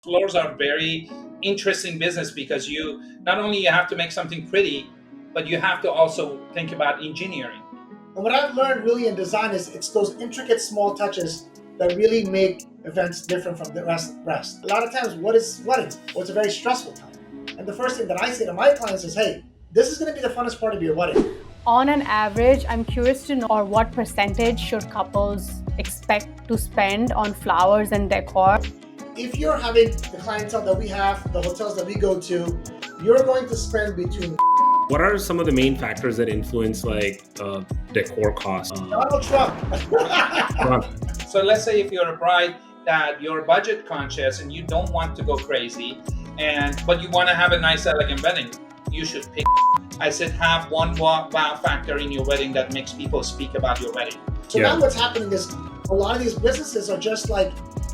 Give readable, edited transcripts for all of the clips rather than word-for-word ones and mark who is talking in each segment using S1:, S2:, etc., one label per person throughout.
S1: Floors are very interesting business because you not only you have to make something pretty, but you have to also think about engineering.
S2: And what I've learned really in design is it's those intricate small touches that really make events different from the rest. A lot of times, what is weddings? Well, it's a very stressful time. And the first thing that I say to my clients is, hey, this is going to be the funnest part of your wedding.
S3: On an average, I'm curious to know or what percentage should couples expect to spend on flowers and decor?
S2: If you're having the clientele that we have, the hotels that we go to, you're going to spend between
S4: What are some of the main factors that influence decor costs?
S2: Donald Trump.
S1: So let's say if you're a bride that you're budget conscious and you don't want to go crazy, but you want to have a nice elegant wedding, you should pick. I said have one wow factor in your wedding that makes people speak about your wedding.
S2: So now what's happening is a lot of these businesses are just like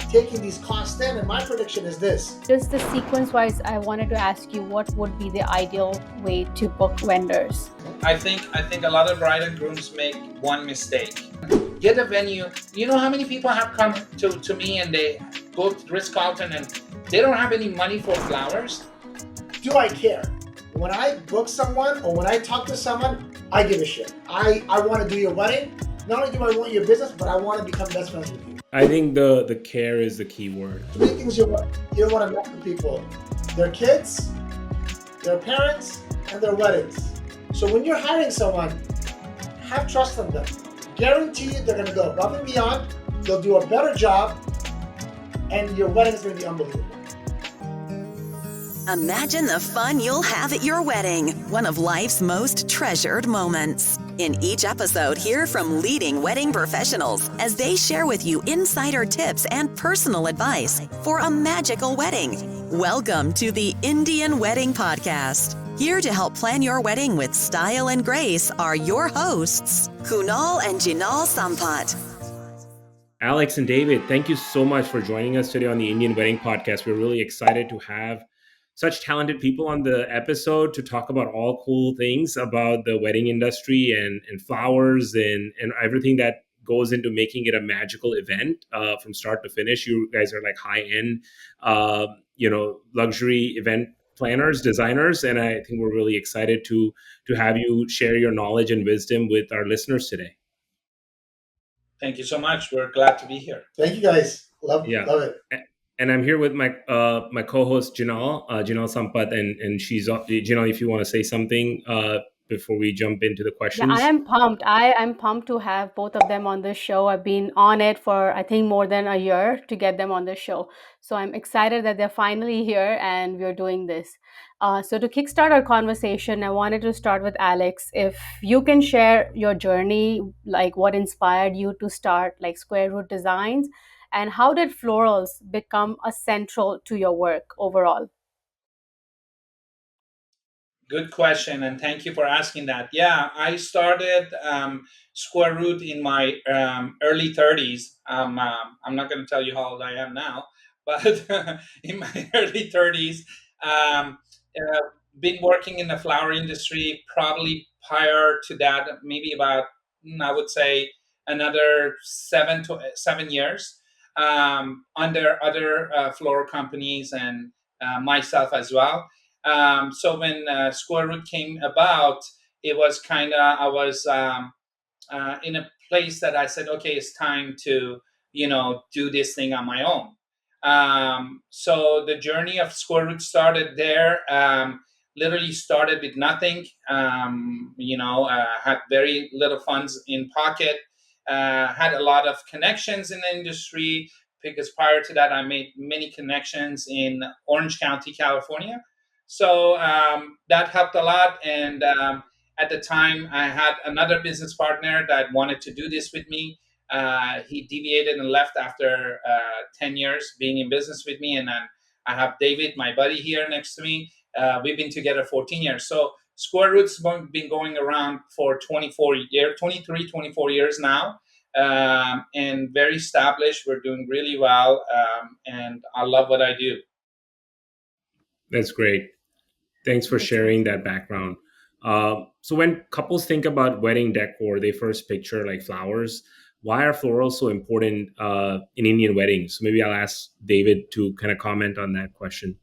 S2: taking these costs in, and my prediction is this.
S3: Just the sequence wise, I wanted to ask you what would be the ideal way to book vendors?
S1: I think a lot of bride and grooms make one mistake. Get a venue. You know how many people have come to me and they go to Ritz-Carlton and they don't have any money for flowers?
S2: Do I care? When I book someone or when I talk to someone, I give a shit. I want to do your wedding. Not only do I want your business, but I want to become best friends with you.
S4: I think the care is the key word.
S2: Three things you don't want to mess with people: their kids, their parents, and their weddings. So when you're hiring someone, have trust in them. Guarantee you they're going to go above and beyond. They'll do a better job, and your wedding is going to be unbelievable.
S5: Imagine the fun you'll have at your wedding, one of life's most treasured moments. In each episode, hear from leading wedding professionals as they share with you insider tips and personal advice for a magical wedding. Welcome to the Indian Wedding Podcast. Here to help plan your wedding with style and grace are your hosts, Kunal and Jinal Sampati.
S4: Alex and David, thank you so much for joining us today on the Indian Wedding Podcast. We're really excited to have such talented people on the episode to talk about all cool things about the wedding industry and flowers and everything that goes into making it a magical event from start to finish. You guys are like high-end, luxury event planners, designers, and I think we're really excited to have you share your knowledge and wisdom with our listeners today.
S1: Thank you so much. We're glad to be here.
S2: Thank you, guys. Love it.
S4: And I'm here with my my co-host Jinal Sampath, and she's Jinal. If you want to say something before we jump into the questions.
S3: Yeah, I am pumped. I'm pumped to have both of them on this show. I've been on it for I think more than a year to get them on the show. So I'm excited that they're finally here and we're doing this. So to kickstart our conversation, I wanted to start with Alex. If you can share your journey, like what inspired you to start like Square Root Designs, and how did florals become a central to your work overall?
S1: Good question, and thank you for asking that. Yeah, I started Square Root in my early 30s. I'm not going to tell you how old I am now, but in my early 30s, uh, been working in the flower industry probably prior to that, maybe about, I would say, another 7 years under other floral companies and myself as well. So when Square Root came about, it was kind of I was in a place that I said, okay, it's time to do this thing on my own. So the journey of Square Root started there. Literally started with nothing. Had very little funds in pocket. Had a lot of connections in the industry because prior to that, I made many connections in Orange County, California. So that helped a lot. And at the time, I had another business partner that wanted to do this with me. He deviated and left after 10 years being in business with me. And then I have David, my buddy, here next to me. We've been together 14 years. So Square Root's been going around for 24 years now. And very established. We're doing really well. And I love what I do.
S4: That's great. Thanks for sharing that background. So when couples think about wedding decor, they first picture like flowers. why are florals so important in Indian weddings? So maybe I'll ask David to kind of comment on that question.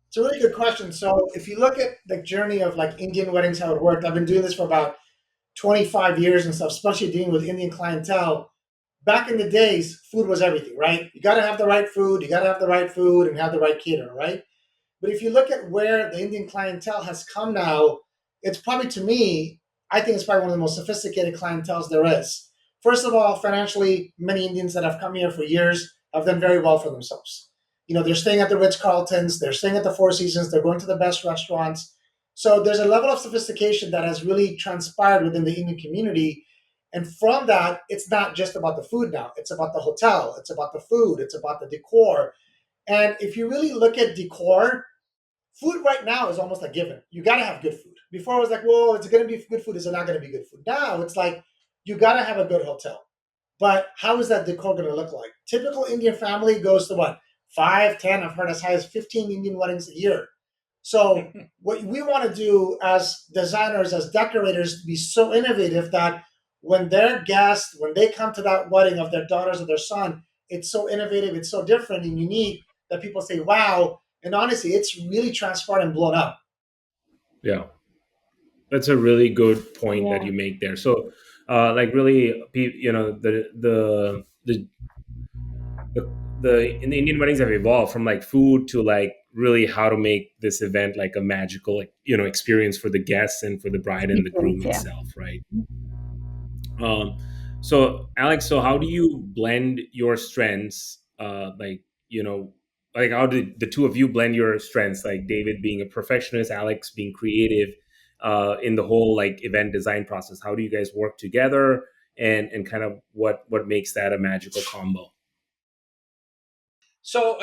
S2: It's a really good question. So if you look at the journey of like Indian weddings, how it worked, I've been doing this for about 25 years and stuff, especially dealing with Indian clientele. Back in the days, food was everything, right? You got to have the right food, you got to have the right food and have the right caterer, right? But if you look at where the Indian clientele has come now, it's probably to me, I think it's probably one of the most sophisticated clientels there is. First of all, financially, many Indians that have come here for years have done very well for themselves. You know, they're staying at the Ritz Carltons, they're staying at the Four Seasons, they're going to the best restaurants. So there's a level of sophistication that has really transpired within the Indian community. And from that, it's not just about the food now. It's about the hotel, it's about the food, it's about the decor. And if you really look at decor, food right now is almost a given. You got to have good food. Before it was like, well, it's going to be good food. Is it not going to be good food? Now it's like, you got to have a good hotel. But how is that decor going to look like? Typical Indian family goes to what? 5, 10, I've heard as high as 15 Indian weddings a year. So what we want to do as designers, as decorators, be so innovative that when their guests, when they come to that wedding of their daughters or their son, it's so innovative, it's so different and unique that people say, wow. And honestly, it's really transformed and blown up.
S4: Yeah, that's a really good point that
S3: Yeah.
S4: you make there. So, like, really, you know, the in the Indian weddings have evolved from like food to like really how to make this event like a magical, like, you know, experience for the guests and for the bride and the groom
S3: Yeah.
S4: itself, right? Um, so Alex, so how do you blend your strengths? Like, you know, like how did the two of you blend your strengths? Like David being a perfectionist, Alex being creative, in the whole like event design process. How do you guys work together, and kind of what makes that a magical combo?
S1: So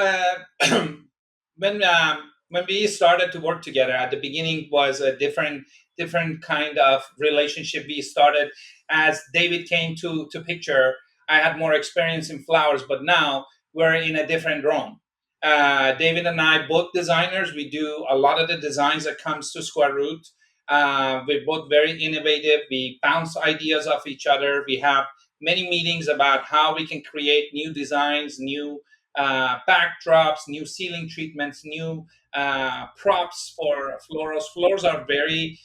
S1: when we started to work together at the beginning was a different kind of relationship. We started as David came to picture. I had more experience in flowers, but now we're in a different realm. David and I both designers. We do a lot of the designs that comes to Square Root. We're both very innovative. We bounce ideas off each other. We have many meetings about how we can create new designs, new backdrops, new ceiling treatments, new props for florals. Floors are very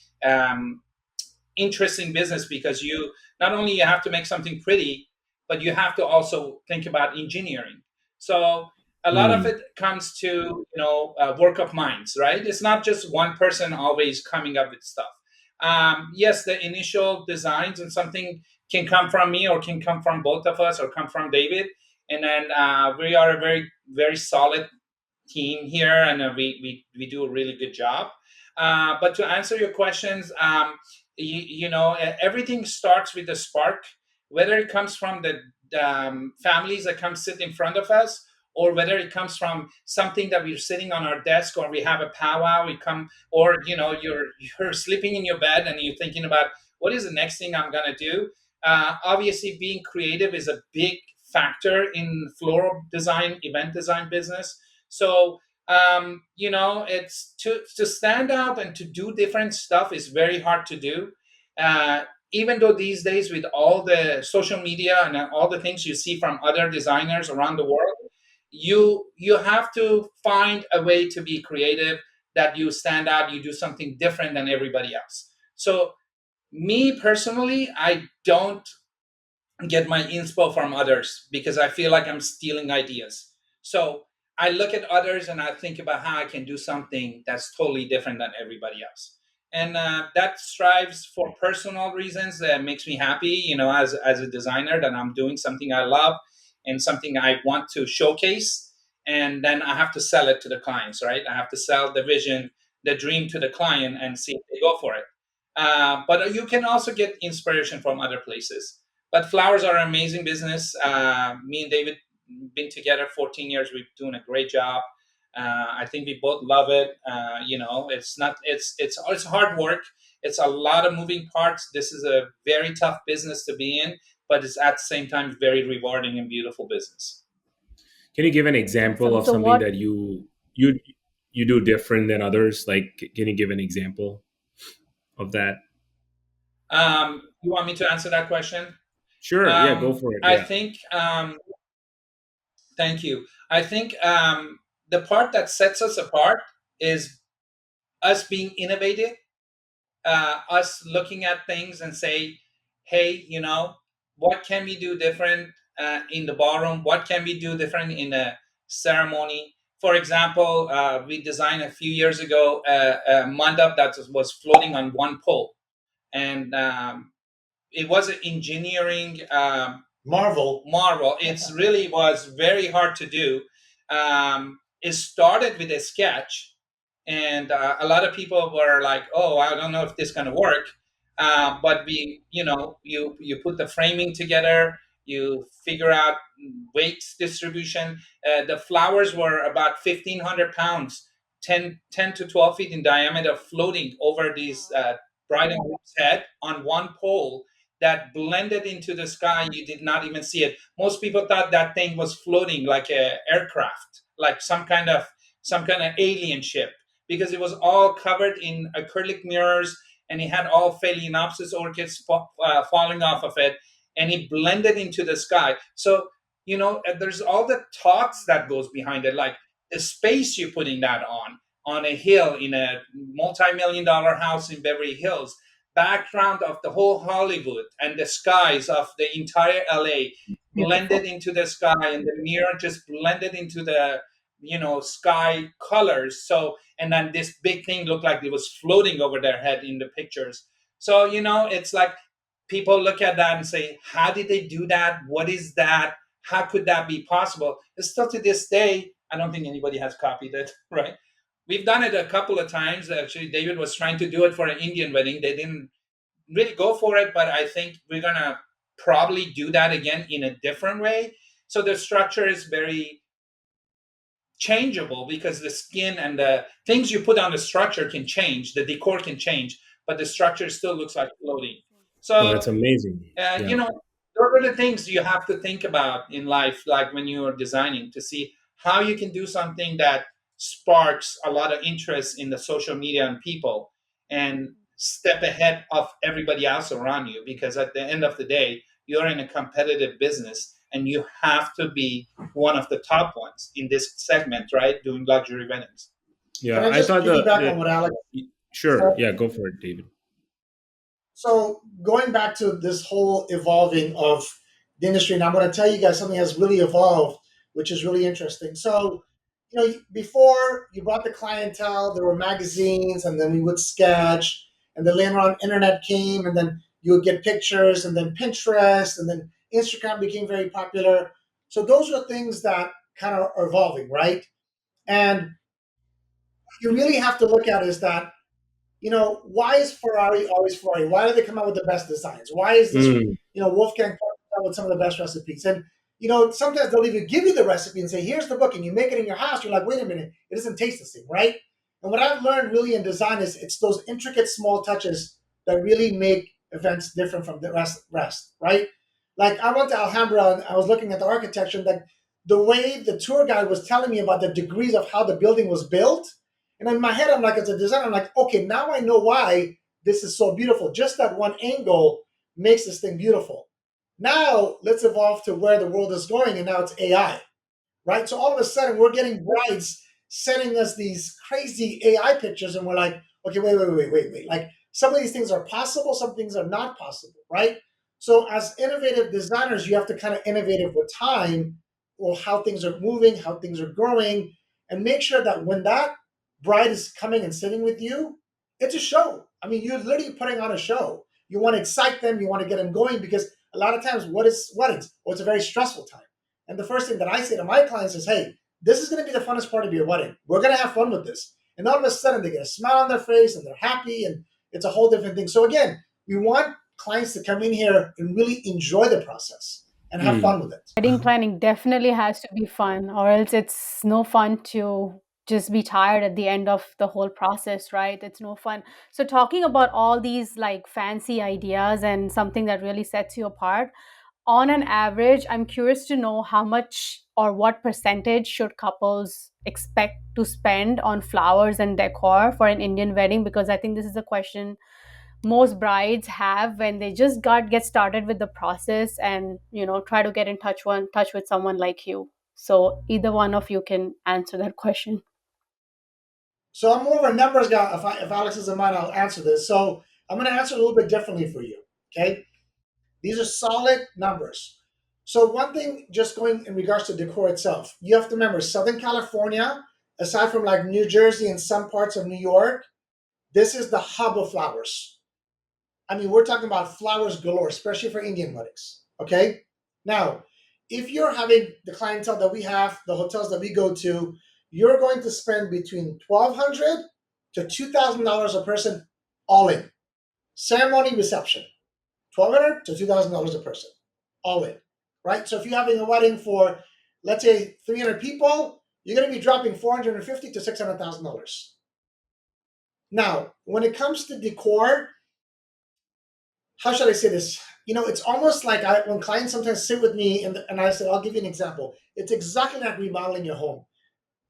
S1: interesting business because you not only you have to make something pretty, but you have to also think about engineering. So a lot of
S4: Hmm.
S1: it comes to work of minds, right? It's not just one person always coming up with stuff. Yes, the initial designs and something can come from me or can come from both of us or come from David, and then we are a very solid team here, and we do a really good job. But to answer your questions, everything starts with the spark, whether it comes from the families that come sit in front of us, or whether it comes from something that we're sitting on our desk, or we have a powwow. We come, or you're sleeping in your bed and you're thinking about what is the next thing I'm gonna do. Obviously, being creative is a big factor in floral design, event design business. So it's to stand out and to do different stuff is very hard to do. Even though these days with all the social media and all the things you see from other designers around the world, you have to find a way to be creative, that you stand out, you do something different than everybody else. So me personally, I don't get my inspo from others because I feel like I'm stealing ideas. So I look at others and I think about how I can do something that's totally different than everybody else. And that strives for personal reasons that makes me happy, as a designer, that I'm doing something I love and something I want to showcase. And then I have to sell it to the clients, right? I have to sell the vision, the dream to the client and see if they go for it. But you can also get inspiration from other places. But flowers are an amazing business. Me and David been together 14 years. We're doing a great job. I think we both love it. It's not. It's hard work. It's a lot of moving parts. This is a very tough business to be in, but it's at the same time very rewarding and beautiful business.
S4: Can you give an example
S3: Awesome.
S4: of
S3: So
S4: something
S3: what
S4: that you do different than others? Like, can you give an example of that?
S1: You want me to answer that question?
S4: Sure. Yeah, go for it.
S1: I
S4: Yeah.
S1: think, thank you. I think the part that sets us apart is us being innovative, us looking at things and say, hey, what can we do different in the ballroom? What can we do different in a ceremony? For example, we designed a few years ago a mandap that was floating on one pole. And it was an engineering marvel. It's really was very hard to do. It started with a sketch, and a lot of people were like, "Oh, I don't know if this is going to work." But you put the framing together, you figure out weight distribution. The flowers were about 1,500 pounds, 10 to 12 feet in diameter, floating over these bride and groom's head on one pole that blended into the sky. You did not even see it. Most people thought that thing was floating like a aircraft, like some kind of alien ship, because it was all covered in acrylic mirrors, and it had all phalaenopsis orchids falling off of it, and it blended into the sky. So there's all the thoughts that goes behind it, like the space you're putting that on a hill in a multi-million dollar house in Beverly Hills, background of the whole Hollywood and the skies of the entire LA blended
S3: Beautiful.
S1: into the sky, and the mirror just blended into the sky colors. So, and then this big thing looked like it was floating over their head in the pictures. So it's like people look at that and say, how did they do that? What is that? How could that be possible? It's still to this day, I don't think anybody has copied it. Right? We've done it a couple of times. Actually, David was trying to do it for an Indian wedding. They didn't really go for it, but I think we're gonna probably do that again in a different way. So the structure is very changeable, because the skin and the things you put on the structure can change, the decor can change, but the structure still looks like floating.
S4: Oh,
S1: So
S4: that's amazing. Yeah.
S1: those are the things you have to think about in life, like when you are designing, to see how you can do something that sparks a lot of interest in the social media and people, and step ahead of everybody else around you, because at the end of the day, you're in a competitive business, and you have to be one of the top ones in this segment, right? Doing luxury weddings.
S2: Can
S4: Yeah.
S2: I
S4: I
S2: just
S4: thought
S2: piggyback on what Alex
S4: sure.
S2: said?
S4: Yeah, go for it, David.
S2: So going back to this whole evolving of the industry, and I'm going to tell you guys something has really evolved, which is really interesting. So, before you brought the clientele, there were magazines, and then we would sketch, and then later on, internet came, and then you would get pictures, and then Pinterest, and then Instagram became very popular. So those are things that kind of are evolving, right? And you really have to look at is that why is Ferrari always Ferrari? Why do they come out with the best designs? Why is this,
S4: Mm,
S2: Wolfgang comes out with some of the best recipes? And, sometimes they'll even give you the recipe and say, here's the book, and you make it in your house. You're like, wait a minute, it doesn't taste the same, right? And what I've learned really in design is it's those intricate small touches that really make events different from the rest, right? Like I went to Alhambra and I was looking at the architecture, and like the way the tour guide was telling me about the degrees of how the building was built, and in my head, I'm like, as a designer, I'm like, okay, now I know why this is so beautiful. Just that one angle makes this thing beautiful. Now let's evolve to where the world is going, and now it's AI, right? So all of a sudden, we're getting brides sending us these crazy AI pictures, and we're like, okay, wait. Like some of these things are possible, some things are not possible, right? So as innovative designers, you have to kind of innovative with time, or how things are moving, how things are growing, and make sure that when that bride is coming and sitting with you, it's a show. I mean, you're literally putting on a show. You want to excite them, you want to get them going, because a lot of times, what is weddings? Well, it's a very stressful time. And the first thing that I say to my clients is, hey, this is going to be the funnest part of your wedding. We're going to have fun with this. And all of a sudden, they get a smile on their face and they're happy, and it's a whole different thing. So, again, we want clients to come in here and really enjoy the process and have
S4: mm.
S2: fun with it.
S3: Wedding planning definitely has to be fun, or else it's no fun to just be tired at the end of the whole process, right? It's no fun. So, talking about all these like fancy ideas and something that really sets you apart, on an average, I'm curious to know how much or what percentage should couples expect to spend on flowers and decor for an Indian wedding? Because I think this is a question most brides have when they just get started with the process, and try to get in touch with someone like you. So either one of you can answer that question.
S2: So I'm more of a numbers guy. If Alex isn't mine, I'll answer this. So I'm going to answer a little bit differently for you. Okay, these are solid numbers. So one thing, just going in regards to decor itself, you have to remember Southern California, aside from like New Jersey and some parts of New York, this is the hub of flowers. I mean, we're talking about flowers galore, especially for Indian weddings. Okay, now if you're having the clientele that we have, the hotels that we go to, you're going to spend between $1,200 to $2,000 a person, all in ceremony, reception. $1,200 to $2,000 a person, all in, right? So if you're having a wedding for, let's say, 300 people, you're going to be dropping $450 to $600,000. Now, when it comes to decor, how should I say this? It's almost like when clients sometimes sit with me and I say, I'll give you an example. It's exactly like remodeling your home.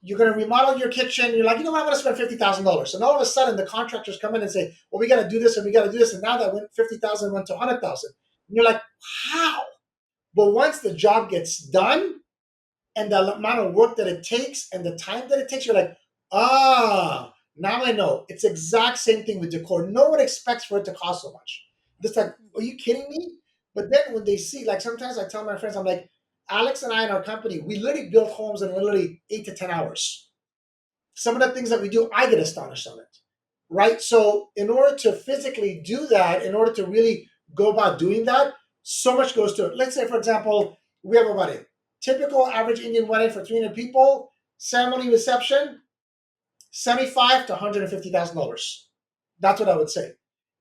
S2: You're going to remodel your kitchen. You're like, you know what, I'm going to spend $50,000. And all of a sudden, the contractors come in and say, well, we got to do this and we got to do this. And now that went 50,000 went to 100,000. And you're like, how? But once the job gets done and the amount of work that it takes and the time that it takes, you're like, now I know. It's exact same thing with decor. No one expects for it to cost so much. It's like, are you kidding me? But then when they see, like sometimes I tell my friends, I'm like, Alex and I in our company, we literally build homes in literally 8 to 10 hours. Some of the things that we do, I get astonished on it, right? So in order to physically do that, in order to really go about doing that, so much goes to it. Let's say, for example, we have a wedding. Typical average Indian wedding for 300 people, ceremony reception, 75 to $150,000. That's what I would say.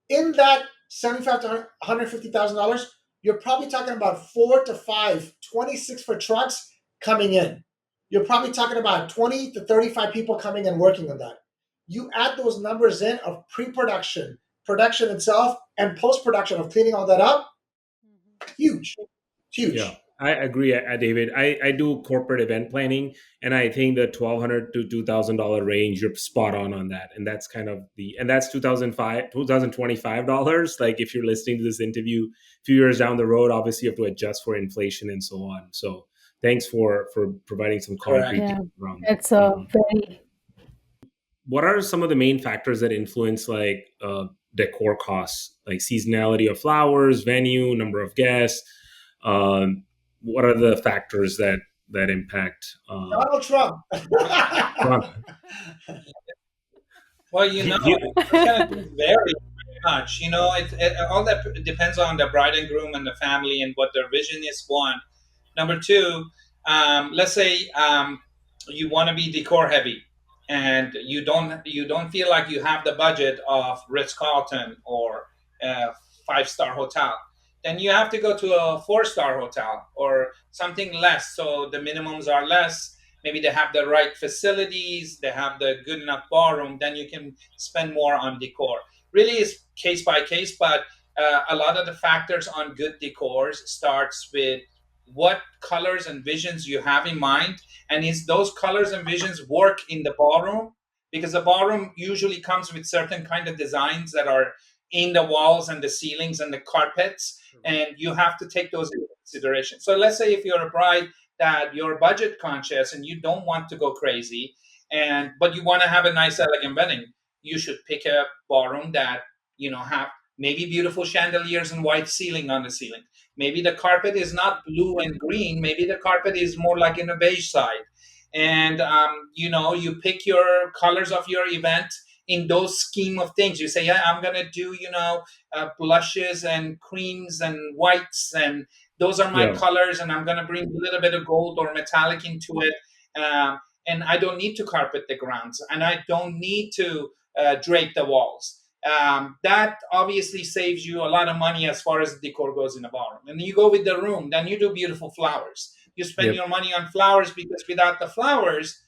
S2: In that 75 to $150,000, you're probably talking about 4 to 5, 26 for trucks coming in. You're probably talking about 20 to 35 people coming and working on that. You add those numbers in of pre-production, production itself, and post-production of cleaning all that up, huge,
S4: Yeah,
S2: huge.
S4: I agree, David. I do corporate event planning, and I think the $1,200 to $2,000 range, you're spot on that. And that's kind of and that's 2025 dollars. Like if you're listening to this interview a few years down the road, obviously you have to adjust for inflation and so on. So thanks for providing some
S1: Correct.
S4: concrete
S3: Yeah,
S4: details around that.
S3: it's a
S4: Mhm.
S3: very
S4: What are some of the main factors that influence like decor costs, like seasonality of flowers, venue, number of guests? What are the factors that impact?
S2: Donald Trump.
S4: Well,
S1: Well, those kind of
S3: yeah.
S1: things vary very much. It all that depends on the bride and groom and the family and what their vision is. One. Number two, let's say you want to be decor heavy, and you don't feel like you have the budget of Ritz Carlton or a 5-star hotel. Then you have to go to a 4-star hotel or something less. So the minimums are less. Maybe they have the right facilities, they have the good enough ballroom. Then you can spend more on decor. Really, is case by case, but a lot of the factors on good decors starts with what colors and visions you have in mind, and is those colors and visions work in the ballroom, because the ballroom usually comes with certain kind of designs that are in the walls and the ceilings and the carpets, and you have to take those into consideration. So let's say if you're a bride that you're budget conscious and you don't want to go crazy, and but you want to have a nice elegant wedding, you should pick a ballroom that have maybe beautiful chandeliers and white ceiling on the ceiling. Maybe the carpet is not blue and green. Maybe the carpet is more like in a beige side. And, you pick your colors of your event in those scheme of things. You say, yeah, I'm going to do, blushes and creams and whites. And those are my
S4: yeah,
S1: colors. And I'm going to bring a little bit of gold or metallic into it. And I don't need to carpet the grounds. And I don't need to drape the walls. That obviously saves you a lot of money as far as the decor goes in a ballroom. And you go with the room, then you do beautiful flowers. You spend
S4: yep,
S1: your money on flowers, because without the flowers,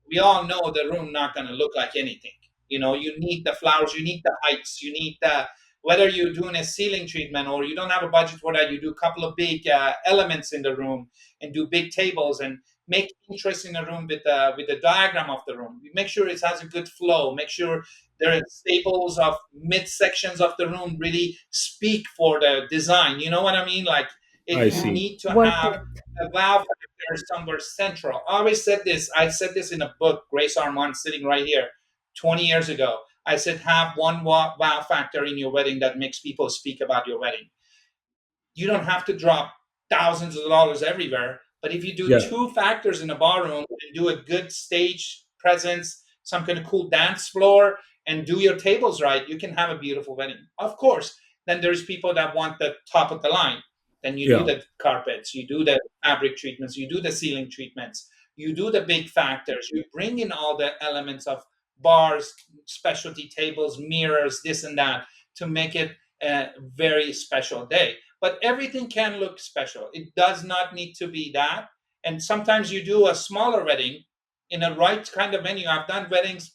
S1: we all know the room not going to look like anything. You need the flowers, you need the heights, you need the whether you're doing a ceiling treatment or you don't have a budget for that, you do a couple of big elements in the room and do big tables and Make interest in the room with the diagram of the room. Make sure it has a good flow. Make sure there are staples of mid sections of the room really speak for the design. You know what I mean? Like
S4: I
S1: you
S3: Yeah.
S4: see.
S1: need to
S3: Work
S1: have
S3: with.
S1: a wow factor somewhere central. I always said this. I said this in a book, Grace Armand, sitting right here, 20 years ago. I said have one wow factor in your wedding that makes people speak about your wedding. You don't have to drop thousands of dollars everywhere. But if you do
S4: Yeah.
S1: two factors in a ballroom and do a good stage presence, some kind of cool dance floor, and do your tables right, you can have a beautiful wedding. Of course, then there's people that want the top of the line. Then you do
S4: Yeah.
S1: the carpets, you do the fabric treatments, you do the ceiling treatments, you do the big factors, you bring in all the elements of bars, specialty tables, mirrors, this and that to make it a very special day. But everything can look special. It does not need to be that. And sometimes you do a smaller wedding in a right kind of venue. I've done weddings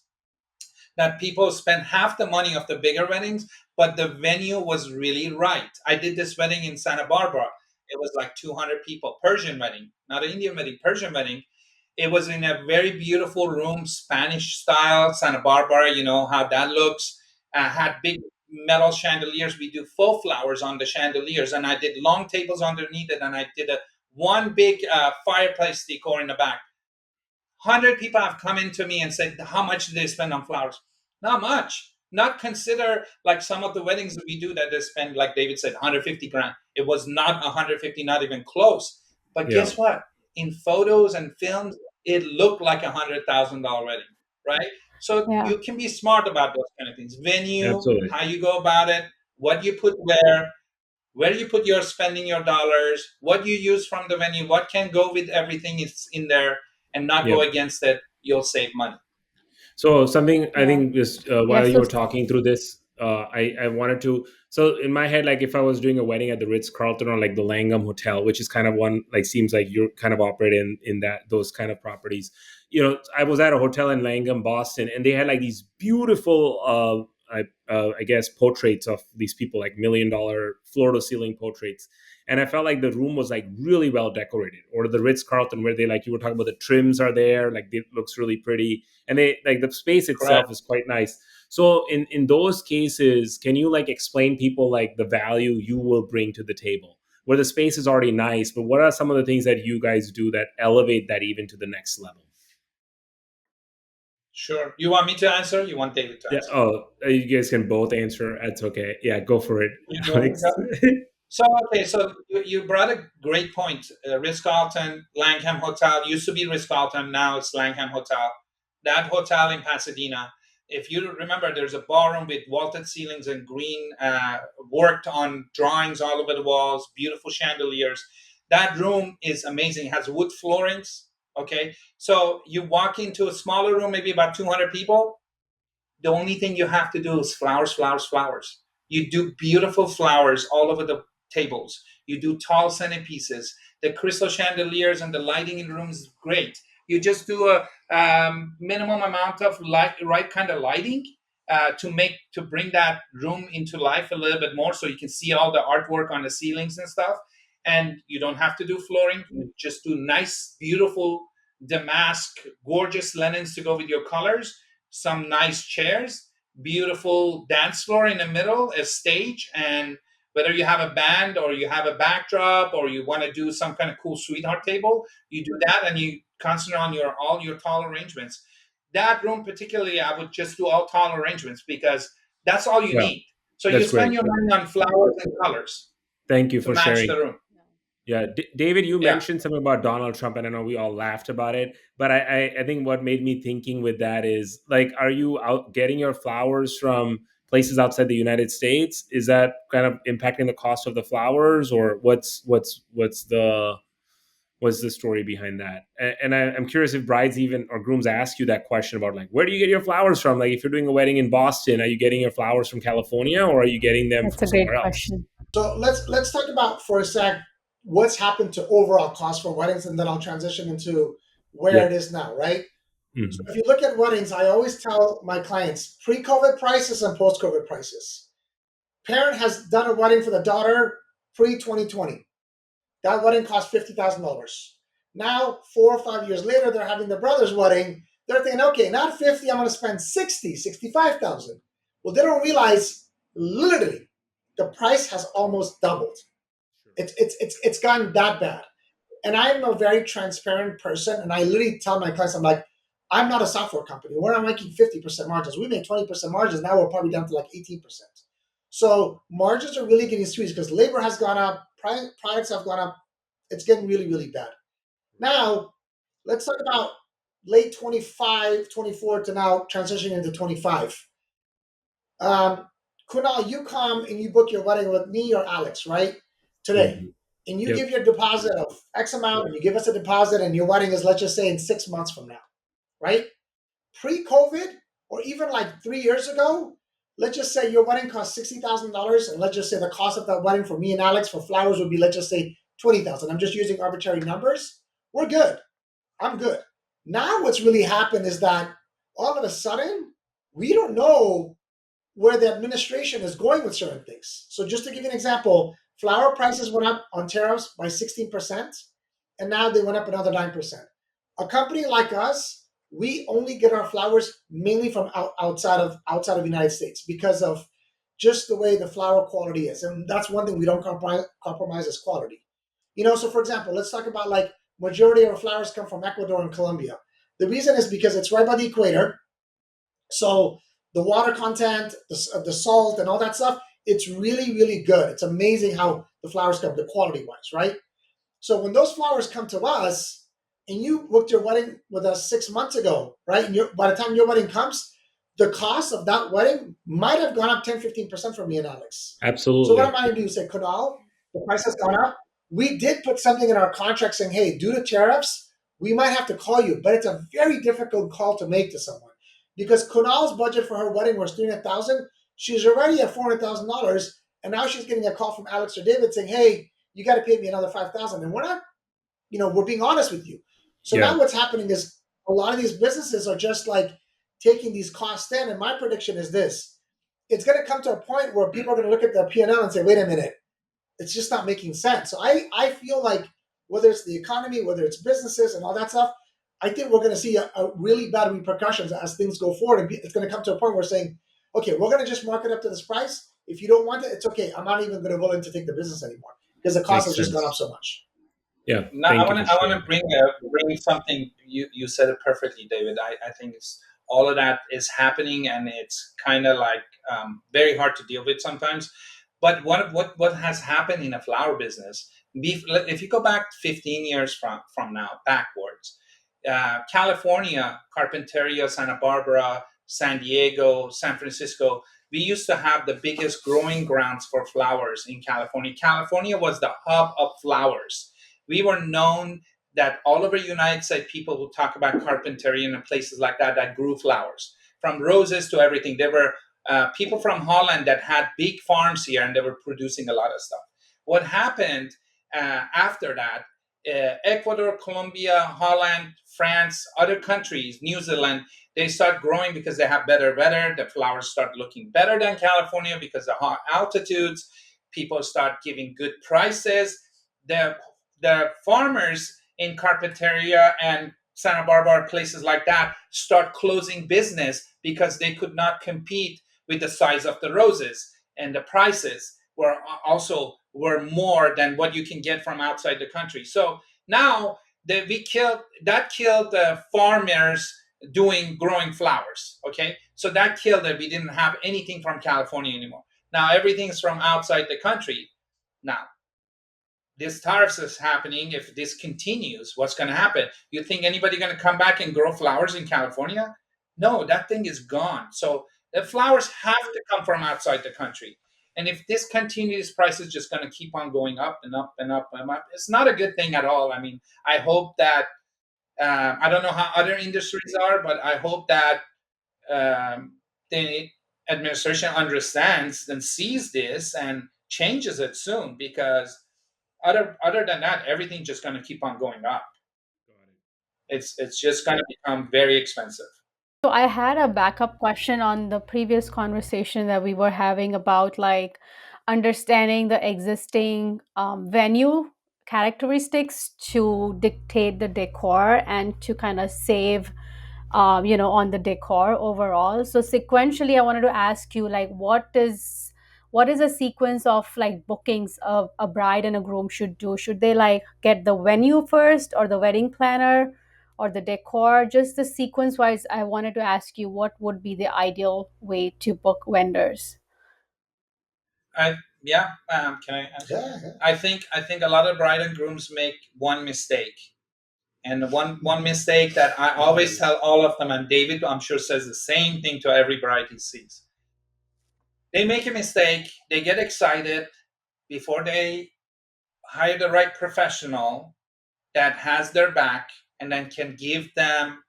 S1: that people spend half the money of the bigger weddings, but the venue was really right. I did this wedding in Santa Barbara. It was like 200 people, Persian wedding, not an Indian wedding, Persian wedding. It was in a very beautiful room, Spanish style, Santa Barbara, you know how that looks. Had big metal chandeliers. We do faux flowers on the chandeliers, and I did long tables underneath it, and I did a one big fireplace decor in the back. 100 people have come into me and said, how much do they spend on flowers? Not much. Not consider like some of the weddings that we do that they spend, like David said, 150 grand. It was not 150, not even close. But
S4: Yeah.
S1: guess what? In photos and films, it looked like $100,000 wedding, right? So
S3: Yeah.
S1: you can be smart about those kind of things. Venue,
S4: Absolutely.
S1: how you go about it, what you put where you put your spending your dollars, what you use from the venue, what can go with everything is in there and not
S4: Yep.
S1: go against it, you'll save money.
S4: So something I
S3: Yeah.
S4: think just
S3: Yeah.
S4: while you
S3: So
S4: were talking through this, I wanted to. So in my head, like if I was doing a wedding at the Ritz Carlton or like the Langham Hotel, which is kind of one like seems like you're kind of operate in that those kind of properties. You know, I was at a hotel in Langham, Boston, and they had like these beautiful, I guess, portraits of these people, like $1 million floor to ceiling portraits. And I felt like the room was like really well decorated. Or the Ritz Carlton, where they like you were talking about the trims are there, like it looks really pretty, and they like the space
S1: Correct.
S4: itself is quite nice. So in those cases, can you like explain people like the value you will bring to the table where the space is already nice, but what are some of the things that you guys do that elevate that even to the next level?
S1: Sure. You want me to answer? You want David to
S4: Yeah.
S1: answer?
S4: Oh, you guys can both answer. That's okay. Yeah, go for it,
S1: You want to
S4: Alex.
S1: go? So okay, so you brought a great point. Ritz Carlton, Langham Hotel used to be Ritz Carlton, now it's Langham Hotel. That hotel in Pasadena. If you remember, there's a ballroom with vaulted ceilings and green, worked on drawings all over the walls, beautiful chandeliers. That room is amazing. It has wood floorings. Okay, so you walk into a smaller room, maybe about 200 people. The only thing you have to do is flowers, flowers, flowers. You do beautiful flowers all over the tables. You do tall centerpieces. The crystal chandeliers and the lighting in the rooms is great. You just do a minimum amount of light, right kind of lighting to bring that room into life a little bit more, so you can see all the artwork on the ceilings and stuff. And you don't have to do flooring. You just do nice, beautiful damask, gorgeous linens to go with your colors, some nice chairs, beautiful dance floor in the middle, a stage, and whether you have a band or you have a backdrop or you want to do some kind of cool sweetheart table, you do that and you concentrate on your all your tall arrangements. That room particularly, I would just do all tall arrangements because that's all you
S4: Yeah,
S1: need. So you
S4: that's
S1: spend
S4: great.
S1: your money on flowers and colors
S4: Thank you
S1: to
S4: for
S1: match
S4: sharing.
S1: the room.
S4: Yeah, David, you
S1: Yeah.
S4: mentioned something about Donald Trump, and I know we all laughed about it. But I think what made me thinking with that is like, are you out getting your flowers from places outside the United States? Is that kind of impacting the cost of the flowers, or what's the story behind that? And I'm curious if brides even or grooms ask you that question about like, where do you get your flowers from? Like, if you're doing a wedding in Boston, are you getting your flowers from California, or are you getting them
S3: that's
S4: from
S3: a great
S4: somewhere else?
S3: question.
S2: So let's talk about for a sec what's happened to overall cost for weddings, and then I'll transition into where it
S4: Yep.
S2: is now, right? So
S4: Hmm.
S2: if you look at weddings, I always tell my clients pre-COVID prices and post-COVID prices. Parent has done a wedding for the daughter pre 2020. That wedding cost $50,000. Now, 4 or 5 years later, they're having their brother's wedding. They're thinking, okay, not 50, I'm going to spend 60, 65,000. Well, they don't realize literally the price has almost doubled. It's gotten that bad. And I'm a very transparent person, and I literally tell my clients, I'm like, I'm not a software company. We're not making 50% margins. We make 20% margins. Now we're probably down to like 18%. So margins are really getting squeezed because labor has gone up, products have gone up. It's getting really, really bad. Now, let's talk about late 25, 24 to now transitioning into 25. Um, Kunal, you come and you book your wedding with me or Alex, right? Today.
S4: Mhm.
S2: And you
S4: Yep.
S2: give your deposit of X amount, and you give us a deposit, and your wedding is, let's just say, in 6 months from now, right? Pre COVID, or even like 3 years ago, let's just say your wedding cost $60,000, and let's just say the cost of that wedding for me and Alex for flowers would be, let's just say, 20,000. I'm just using arbitrary numbers. We're good. I'm good. Now, what's really happened is that all of a sudden, we don't know where the administration is going with certain things. So, just to give you an example, flower prices went up on tariffs by 16%, and now they went up another 9%. A company like us, we only get our flowers mainly from outside of the United States because of just the way the flower quality is, and that's one thing we don't compromise is quality. So for example, let's talk about like majority of our flowers come from Ecuador and Colombia. The reason is because it's right by the equator, so the water content, the salt, and all that stuff, it's really, really good. It's amazing how the flowers come, the quality wise, right? So when those flowers come to us, and you booked your wedding with us 6 months ago, right? And by the time your wedding comes, the cost of that wedding might have gone up 10, 15% for me and Alex. So what
S4: Absolutely.
S2: am I going to do? Say, Kunal, the price has gone up. We did put something in our contract saying, hey, due to tariffs, we might have to call you, but it's a very difficult call to make to someone because Kunal's budget for her wedding was 300,000. She's already at $400,000, and now she's getting a call from Alex or David saying, hey, you got to pay me another 5,000. And we're not, we're being honest with you. So
S4: Yeah.
S2: now what's happening is a lot of these businesses are just like taking these costs in. And my prediction is this: it's going to come to a point where people are going to look at their P&L and L and say, wait a minute, it's just not making sense. So I feel like whether it's the economy, whether it's businesses and all that stuff, I think we're going to see a really bad repercussions as things go forward. And it's going to come to a point where we're saying, okay, we're going to just mark it up to this price. If you don't want it, it's okay. I'm not even going to willing to take the business anymore because the cost
S4: Makes
S2: has just gone up
S4: sense.
S2: so much.
S4: Yeah.
S1: Now I
S4: Thank you
S1: want
S4: for
S1: to I want
S4: sharing.
S1: to bring something. You said it perfectly, David. I think it's all of that is happening, and it's kind of like very hard to deal with sometimes. But what has happened in a flower business? If you go back 15 years from now backwards, California, Carpinteria, Santa Barbara, San Diego, San Francisco. We used to have the biggest growing grounds for flowers in California. California was the hub of flowers. We were known that all over the United States, people would talk about Carpinteria and places like that that grew flowers, from roses to everything. There were people from Holland that had big farms here, and they were producing a lot of stuff. What happened after that? Ecuador, Colombia, Holland, France, other countries, New Zealand, they start growing because they have better weather. The flowers start looking better than California because of high altitudes. People start giving good prices. The the farmers in Carpinteria and Santa Barbara, places like that, start closing business because they could not compete with the size of the roses, and the prices were more than what you can get from outside the country. So now we killed the farmers doing growing flowers. Okay, so that killed it. We didn't have anything from California anymore. Now everything's from outside the country. Now this tariffs is happening. If this continues, what's going to happen? You think anybody going to come back and grow flowers in California? No, that thing is gone. So the flowers have to come from outside the country. And if this continues, price is just going to keep on going up and up and up and up. It's not a good thing at all. I mean, I hope that I don't know how other industries are, but I hope that the administration understands and sees this and changes it soon, because other than that, everything's just going to keep on going up. It's just going to become very expensive.
S3: So I had a backup question on the previous conversation that we were having about like understanding the existing venue characteristics to dictate the decor and to kind of save on the decor overall. So sequentially, I wanted to ask you, like, what is a sequence of like bookings of a bride and a groom should do? Should they like get the venue first, or the wedding planner, or the decor? Just the sequence wise, I wanted to ask you what would be the ideal way to book vendors.
S1: I Yeah. Can I answer
S2: Yeah,
S1: that?
S2: yeah.
S1: I think a lot of bride and grooms make one mistake, and one mistake that I always tell all of them, and David, I'm sure, says the same thing to every bride he sees. They make a mistake. They get excited before they hire the right professional that has their back and then can give them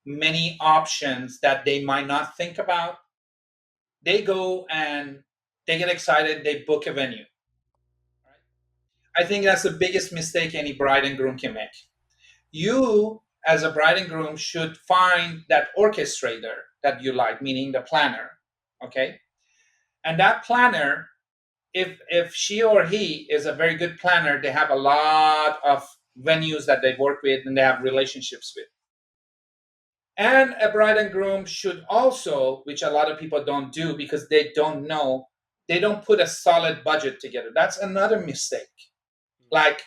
S1: many options that they might not think about. They go and they get excited. They book a venue. I think that's the biggest mistake any bride and groom can make. You, as a bride and groom, should find that orchestrator that you like, meaning the planner. Okay. And that planner, if she or he is a very good planner, they have a lot of venues that they work with and they have relationships with. And a bride and groom should also, which a lot of people don't do because they don't know, they don't put a solid budget together. That's another mistake. Like,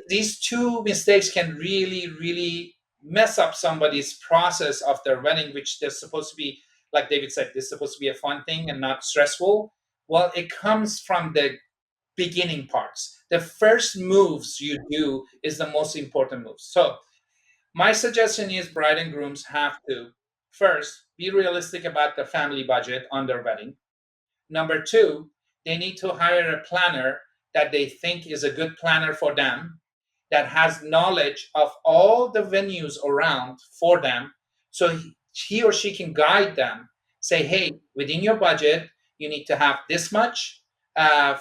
S1: these two mistakes can really, really mess up somebody's process of their wedding, which they're supposed to be, like David said, this is supposed to be a fun thing and not stressful. Well, it comes from the beginning parts. The first moves you do is the most important moves. So my suggestion is bride and grooms have to first be realistic about the family budget on their wedding. Number two, they need to hire a planner that they think is a good planner for them, that has knowledge of all the venues around for them. So he or she can guide them, say, hey, within your budget, you need to have this much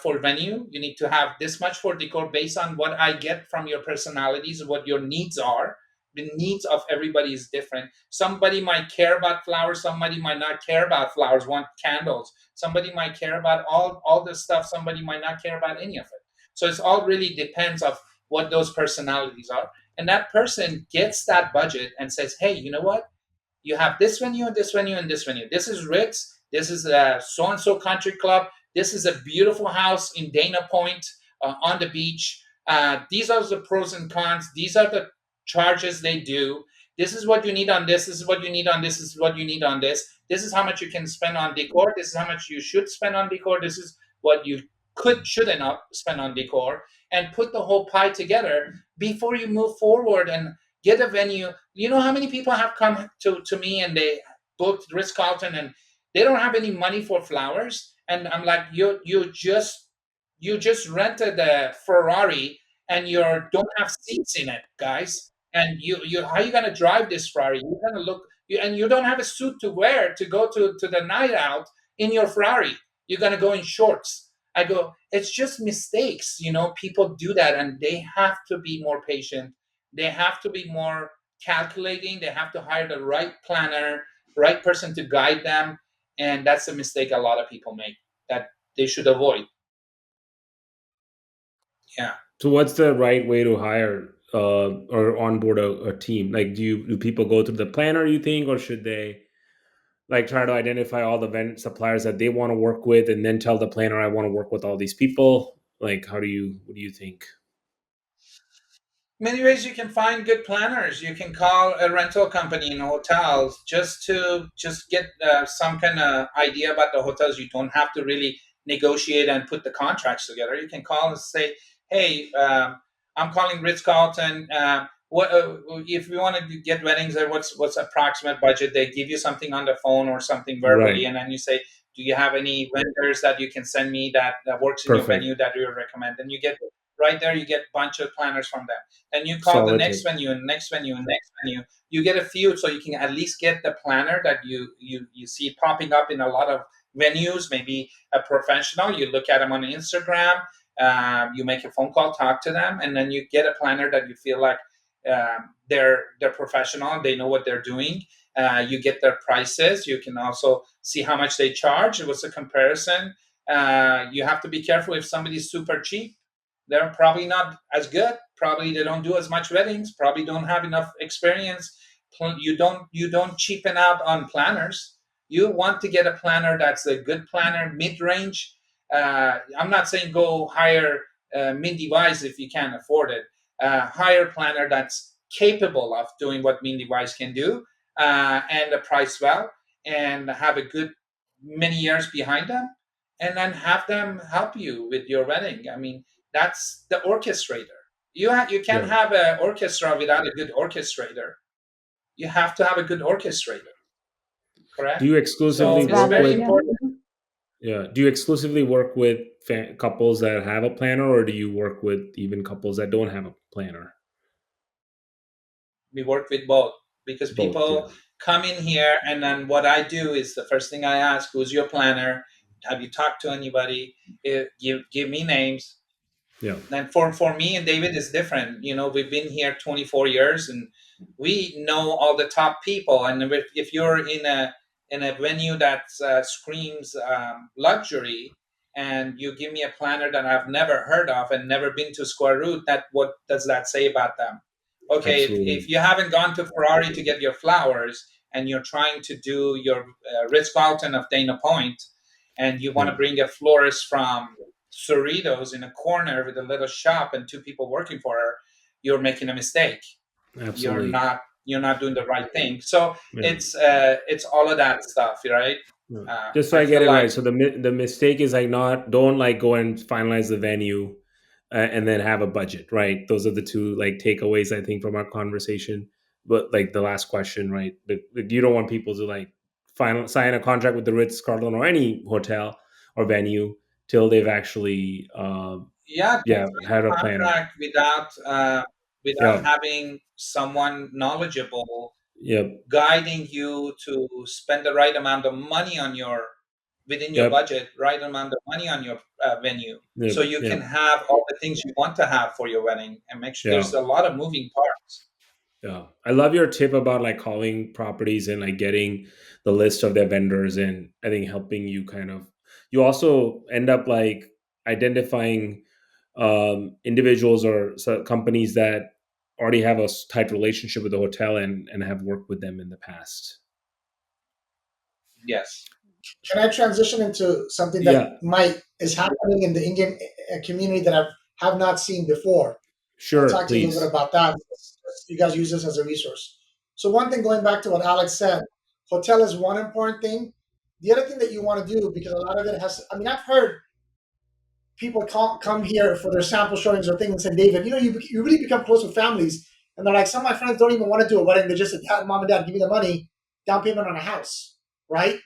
S1: for venue. You need to have this much for decor based on what I get from your personalities, what your needs are. The needs of everybody is different. Somebody might care about flowers, somebody might not care about flowers, want candles. Somebody might care about all this stuff, somebody might not care about any of it. So it's all really depends of what those personalities are. And that person gets that budget and says, hey, you know what? You have this venue and this venue and this venue. This is Ritz. This is a so and so country club. This is a beautiful house in Dana Point on the beach. These are the pros and cons. These are the charges they do. This is what you need on this. This is what you need on this. This is what you need on this. This is how much you can spend on decor. This is how much you should spend on decor. This is what you shouldn't spend on decor, and put the whole pie together before you move forward and get a venue. You know how many people have come to me and they booked Ritz Carlton and they don't have any money for flowers, and I'm like, you just rented a Ferrari and you don't have seats in it, guys. And you how are you gonna drive this Ferrari? You're gonna and you don't have a suit to wear to go to the night out in your Ferrari. You're gonna go in shorts. I go, it's just mistakes. People do that, and they have to be more patient. They have to be more calculating. They have to hire the right planner, right person to guide them. And that's a mistake a lot of people make that they should avoid. Yeah.
S4: So what's the right way to hire or onboard a team? Like, do people go through the planner, you think, or should they like try to identify all the suppliers that they want to work with and then tell the planner I want to work with all these people? Like, what do you think?
S1: Many ways you can find good planners. You can call a rental company in hotels just get some kind of idea about the hotels. You don't have to really negotiate and put the contracts together. You can call and say, hey, I'm calling Ritz Carlton. What if we want to get weddings? What's approximate budget? They give you something on the phone or something verbally,
S4: Right.
S1: and then you say, do you have any vendors that you can send me that works in your
S4: Perfect.
S1: venue that you would recommend? And you get right there, you get a bunch of planners from them. Then you call the
S4: Solid
S1: next
S4: tip.
S1: venue and next venue and next venue. You get a few, so you can at least get the planner that you see popping up in a lot of venues. Maybe a professional. You look at them on Instagram. You make a phone call, talk to them, and then you get a planner that you feel like they're professional. They know what they're doing. You get their prices. You can also see how much they charge. What's a comparison? You have to be careful if somebody's super cheap. They're probably not as good. Probably they don't do as much weddings. Probably don't have enough experience. You don't cheapen out on planners. You want to get a planner that's a good planner, mid range. I'm not saying go hire Mindy Wise if you can't afford it. Hire planner that's capable of doing what Mindy Wise can do, and a price well, and have a good many years behind them, and then have them help you with your wedding. I mean, that's the orchestrator. You can't
S4: Yeah.
S1: have an orchestra without a good orchestrator. You have to have a good orchestrator,
S4: Do
S1: correct?
S4: you
S1: So
S4: exclusively
S3: That's
S1: it's
S4: work
S3: valid.
S1: very
S4: with
S3: Yeah.
S1: important.
S4: Yeah. Do you exclusively work with couples that have a planner, or do you work with even couples that don't have a planner?
S1: We work with both, because
S4: Both. Yeah.
S1: people come in here, and then what I do is the first thing I ask, who's your planner? Have you talked to anybody? Give me names.
S4: Yeah.
S1: And for me and David is different. We've been here 24 years, and we know all the top people. And if you're in a venue that screams luxury, and you give me a planner that I've never heard of and never been to Square Root, that what does that say about them? Okay, if
S4: Absolutely.
S1: you haven't gone to Ferrari to get your flowers, and you're trying to do your Ritz Carlton of Dana Point, and you want
S4: Yeah.
S1: to bring a florist from Cerritos in a corner with a little shop and two people working for her, you're making a mistake. You're
S4: Absolutely.
S1: not you're not doing the right thing. So
S4: Yeah.
S1: it's all of that stuff, right?
S4: Yeah. Just so
S1: I
S4: I get
S1: feel
S4: it right.
S1: like,
S4: So the mistake is like not don't like go and finalize the venue, and then have a budget, right? Those are the two like takeaways I think from our conversation. But like the last question, right? You don't want people to like final sign a contract with the Ritz Carlton or any hotel or venue till they've actually
S1: yeah, don't
S4: yeah,
S1: sign
S4: had a
S1: a
S4: planner.
S1: contract without
S4: Yeah.
S1: having someone knowledgeable
S4: Yep.
S1: guiding you to spend the right amount of money on your within your
S4: Yep.
S1: budget, right amount of money on your venue,
S4: Yep.
S1: so you can
S4: Yep.
S1: have all the things you want to have for your wedding, and make sure
S4: Yeah.
S1: there's a lot of moving parts.
S4: Yeah. I love your tip about like calling properties and like getting the list of their vendors, and I think helping you kind of you also end up like identifying individuals or companies that already have a tight relationship with the hotel and have worked with them in the past.
S1: Yes.
S2: Can I transition into something that
S4: Yeah,
S2: might is happening in the Indian community that I have not seen before? I'll
S4: sure,
S2: talk to you a little bit
S4: please.
S2: about that. You guys use this as a resource. So one thing, going back to what Alex said, hotel is one important thing. The other thing that you want to do, because a lot of it has, I mean, I've heard people come here for their sample showings or things and say, David, you really become close with families. And they're like, some of my friends don't even want to do a wedding. They're just like, "Dad, mom and dad, give me the money, down payment on a house," right?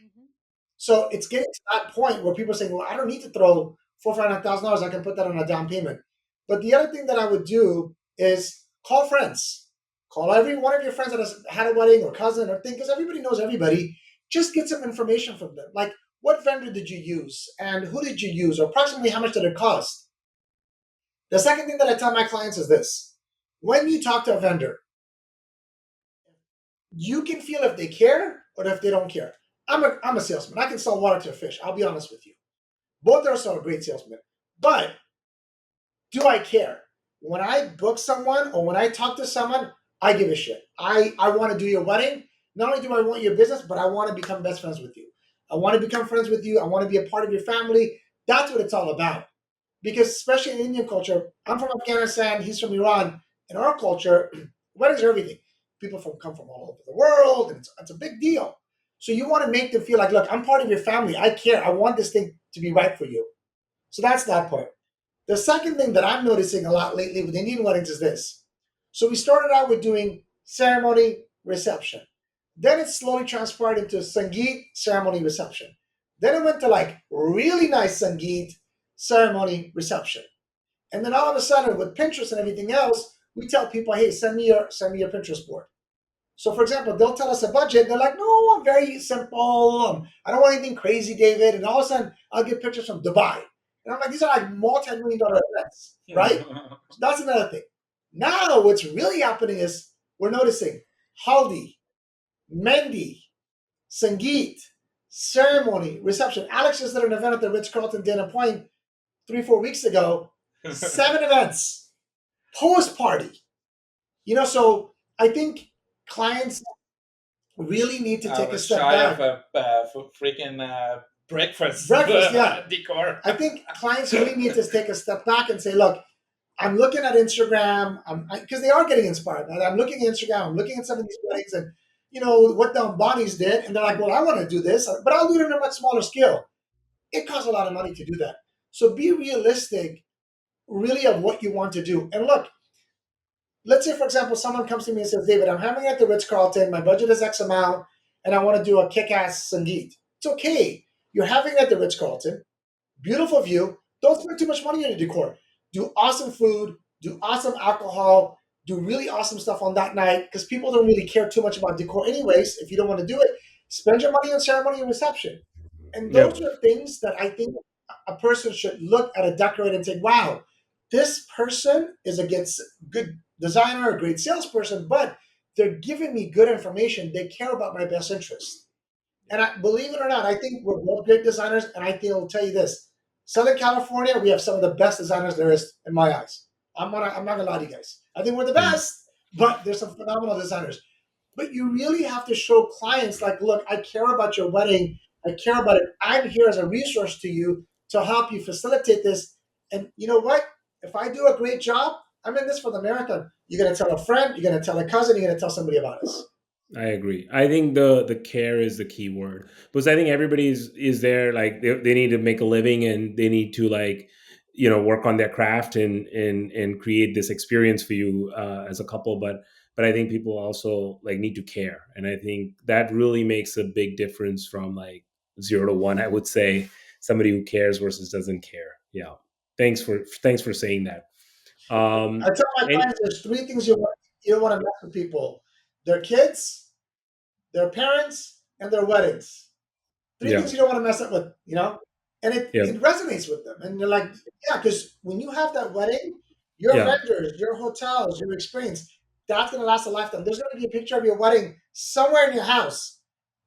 S2: So it's getting to that point where people are saying, well, I don't need to throw $400,000. I can put that on a down payment. But the other thing that I would do is call friends. Call every one of your friends that has had a wedding or cousin or thing, because everybody knows everybody. Just get some information from them. Like, what vendor did you use? And who did you use? Or approximately how much did it cost? The second thing that I tell my clients is this. When you talk to a vendor, you can feel if they care or if they don't care. I'm a salesman. I can sell water to a fish. I'll be honest with you. Both are also great salesmen. But do I care? When I book someone or when I talk to someone, I give a shit. I want to do your wedding. Not only do I want your business, but I want to become best friends with you. I want to become friends with you. I want to be a part of your family. That's what it's all about. Because especially in Indian culture, I'm from Afghanistan, he's from Iran. In our culture, weddings are everything. People come from all over the world, and it's a big deal. So you want to make them feel like, look, I'm part of your family. I care. I want this thing to be right for you. So that's that part. The second thing that I'm noticing a lot lately with Indian weddings is this. So we started out with doing ceremony, reception. Then it slowly transpired into Sangeet, ceremony, reception. Then it went to like really nice Sangeet, ceremony, reception. And then all of a sudden, with Pinterest and everything else, we tell people, hey, send me your Pinterest board. So, for example, they'll tell us a budget. They're like, no, I'm very simple. I don't want anything crazy, David. And all of a sudden, I'll get pictures from Dubai. And I'm like, these are like multi-million-dollar events, right? So that's another thing. Now, what's really happening is we're noticing Haldi, Mendi, Sangeet, ceremony, reception. Alex just did an event at the Ritz Carlton Dana Point 3, 4 weeks ago. 7 events, post party. So I think clients really need to
S1: I
S2: take a
S1: was
S2: step
S1: shy of
S2: back.
S1: a freaking breakfast
S2: Breakfast, yeah.
S1: decor.
S2: I think clients really need to take a step back and say, look, I'm looking at Instagram, because they are getting inspired. I'm looking at Instagram, I'm looking at some of these weddings and, what the Ambanis did. And they're like, well, I want to do this, but I'll do it on a much smaller scale. It costs a lot of money to do that. So be realistic, really, of what you want to do. And look, let's say, for example, someone comes to me and says, David, I'm having it at the Ritz Carlton. My budget is X amount, and I want to do a kick ass Sangeet. It's okay. You're having it at the Ritz Carlton. Beautiful view. Don't spend too much money on your decor. Do awesome food, do awesome alcohol, do really awesome stuff on that night because people don't really care too much about decor, anyways. If you don't want to do it, spend your money on ceremony and reception. And those
S4: Yep.
S2: are things that I think a person should look at a decorator and say, wow, this person is a good designer, a great salesperson, but they're giving me good information. They care about my best interest. And believe it or not, I think we're both great designers. And I think I'll tell you this: Southern California, we have some of the best designers there is in my eyes. I'm not gonna lie to you guys. I think we're the
S4: Mm.
S2: best, but there's some phenomenal designers. But you really have to show clients, like, look, I care about your wedding. I care about it. I'm here as a resource to you to help you facilitate this. And you know what? If I do a great job, I'm in this for the marathon. You're gonna tell a friend. You're gonna tell a cousin. You're gonna tell somebody about us.
S4: I agree. I think the care is the key word because I think everybody is there like they need to make a living and they need to like work on their craft and create this experience for you as a couple. But I think people also like need to care, and I think that really makes a big difference from like 0 to 1. I would say somebody who cares versus doesn't care. Yeah. Thanks for saying that.
S2: I tell my
S4: And
S2: clients there's 3 things you don't want to mess with people: their kids, their parents, and their weddings. 3 things
S4: yeah,
S2: you don't want to mess up with. And
S4: yeah,
S2: it resonates with them. And they're like, yeah, because when you have that wedding, your
S4: yeah,
S2: vendors, your hotels, your experience, that's gonna last a lifetime. There's gonna be a picture of your wedding somewhere in your house.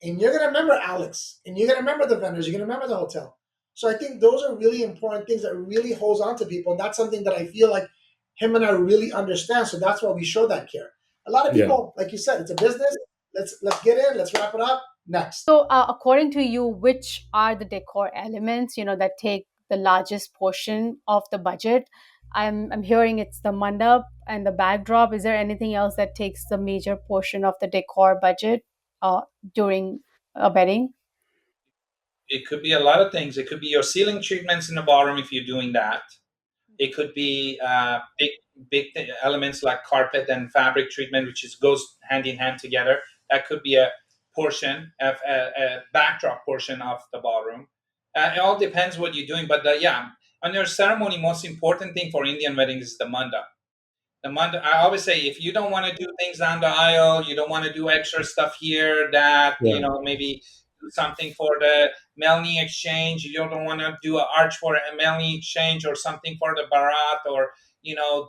S2: And you're gonna remember Alex, and you're gonna remember the vendors, you're gonna remember the hotel. So I think those are really important things that really holds on to people. And that's something that I feel like him and I really understand. So that's why we show that care. A lot of
S4: yeah.
S2: people, like you said, it's a business. Let's get in, let's wrap it up. Next.
S3: So, according to you, which are the decor elements, that take the largest portion of the budget? I'm hearing it's the mandap and the backdrop. Is there anything else that takes the major portion of the decor budget during a wedding?
S1: It could be a lot of things. It could be your ceiling treatments in the ballroom if you're doing that. It could be big elements like carpet and fabric treatment, which is goes hand in hand together. That could be a portion of a backdrop portion of the ballroom. It all depends what you're doing, but yeah, on your ceremony, most important thing for Indian weddings is the mandap. I always say, if you don't want to do things down the aisle, you don't want to do extra stuff here, that,
S4: Yeah.
S1: maybe do something for the Melanie exchange. You don't want to do an arch for a Melanie exchange or something for the Barat, or,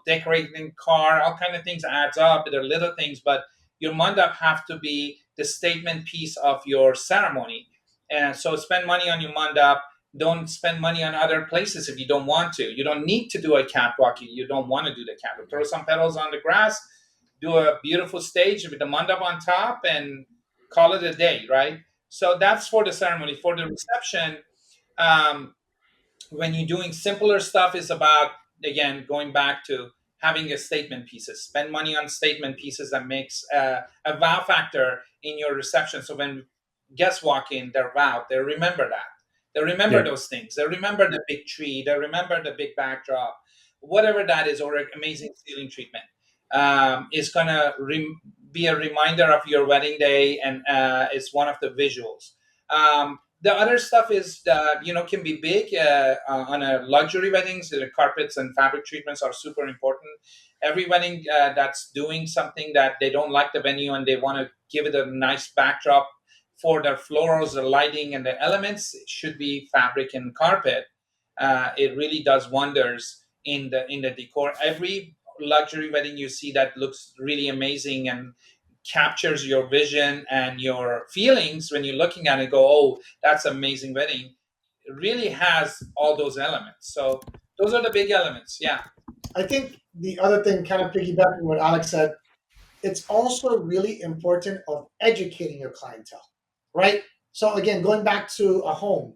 S1: decorating car, all kind of things adds up. They're little things, but your mandap have to be the statement piece of your ceremony. And so spend money on your mandap. Don't spend money on other places if you don't want to. You don't need to do a catwalk. You don't want to do the catwalk. Throw some petals on the grass, do a beautiful stage with the mandap on top, and call it a day, right? So that's for the ceremony. For the reception, um, when you're doing simpler stuff, is about, again, going back to having a statement pieces. Spend money on statement pieces that makes a wow factor in your reception. So when guests walk in, they're wowed. They remember that. They remember
S4: Yeah.
S1: those things. They remember the big tree. They remember the big backdrop, whatever that is, or an amazing ceiling treatment. Is gonna be a reminder of your wedding day, and it's one of the visuals. The other stuff is, can be big on a luxury weddings. The carpets and fabric treatments are super important. Every wedding that's doing something that they don't like the venue and they want to give it a nice backdrop for their florals, the lighting, and the elements, it should be fabric and carpet. It really does wonders in the decor. Every luxury wedding you see that looks really amazing and captures your vision and your feelings when you're looking at it, go, oh, that's amazing wedding. It really has all those elements. So Those are the big elements. Yeah.
S2: I think the other thing, kind of piggybacking what Alex said, it's also really important of educating your clientele, right? So again, going back to a home,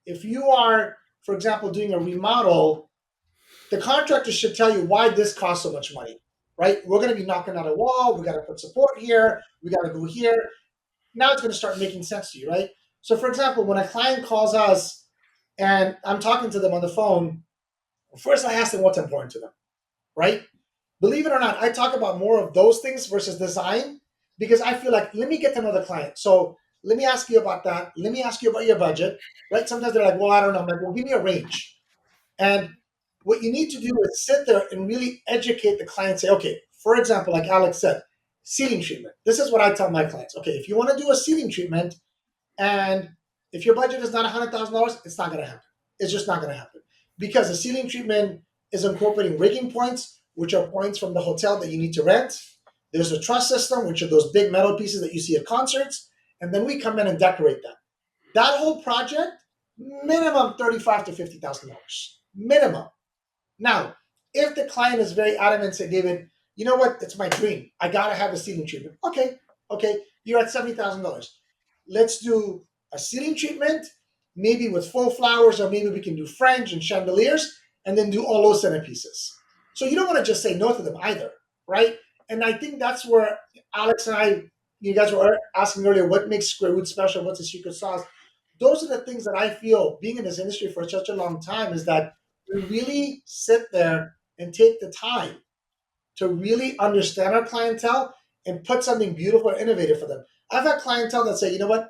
S2: if you are, for example, doing a remodel, the contractor should tell you why this costs so much money, right? We're going to be knocking out a wall. We got to put support here. We got to go here. Now it's going to start making sense to you, right? So, for example, when a client calls us and I'm talking to them on the phone, first I ask them what's important to them, right? Believe it or not, I talk about more of those things versus design because I feel like, let me get to know the client. So let me ask you about that. Let me ask you about your budget, right? Sometimes they're like, well, I don't know. I'm like, well, give me a range. And what you need to do is sit there and really educate the client. Say, okay, for example, like Alex said, ceiling treatment. This is what I tell my clients. Okay, if you want to do a ceiling treatment and if your budget is not $100,000, it's not going to happen. It's just not going to happen because the ceiling treatment is incorporating rigging points, which are points from the hotel that you need to rent. There's a truss system, which are those big metal pieces that you see at concerts, and then we come in and decorate them. That whole project, minimum $35,000 to $50,000, minimum. Now, if the client is very adamant and say, David, you know what? It's my dream. I gotta have a ceiling treatment. Okay, okay, you're at $70,000. Let's do a ceiling treatment, maybe with full flowers, or maybe we can do French and chandeliers, and then do all those centerpieces. So you don't want to just say no to them either, right? And I think that's where Alex and I, you guys were asking earlier, what makes Square Root special? What's the secret sauce? Those are the things that I feel, being in this industry for such a long time, is that we really sit there and take the time to really understand our clientele and put something beautiful or innovative for them. I've had clientele that say, you know what,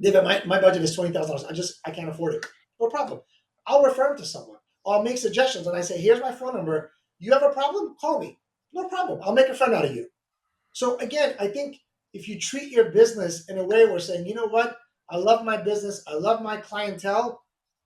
S2: David, my budget is $20,000. I can't afford it. No problem. I'll refer them to someone. I'll make suggestions and I say, here's my phone number. You have a problem? Call me. No problem. I'll make a friend out of you. So again, I think if you treat your business in a way where saying, you know what, I love my business, I love my clientele,